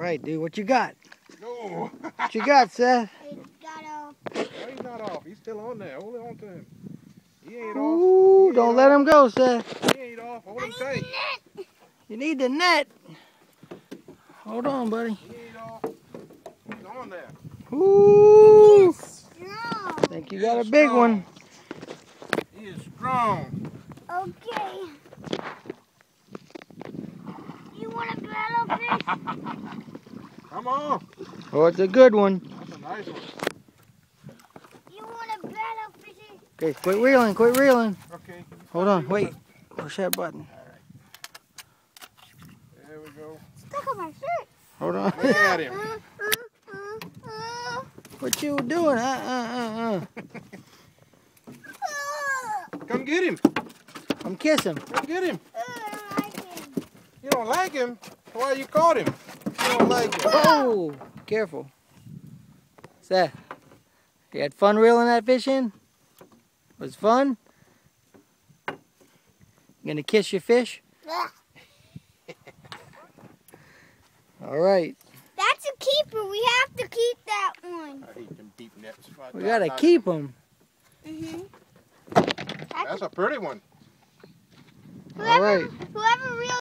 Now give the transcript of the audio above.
right, dude. What you got? No. What you got, Seth? It got off. No, he's not off. He's still on there. Hold on to him. He ain't Ooh, off. don't let him go, Seth. He ain't off. Hold him tight. You need the net. Hold on, buddy. He ain't off. He's on there. Ooh. Strong. Think you got a big one. He is strong. Okay. You want a fish? Come on. Oh, it's a good one. That's a nice one. You want a fish? Okay, quit reeling, quit reeling. Okay. Hold on, wait. Push that button. There we go. Stuck on my shirt. Hold on. Look at him. What you doing? Come get him. Come kiss him. Come get him. I don't like him. You don't like him? Why you caught him? You don't like him. Oh, careful. Seth, you had fun reeling that fish in? Was fun? You gonna kiss your fish? All right. That's a keeper. We have to keep that one. I hate them deep nets. We gotta keep them. That's a pretty one. All right. Whoever reels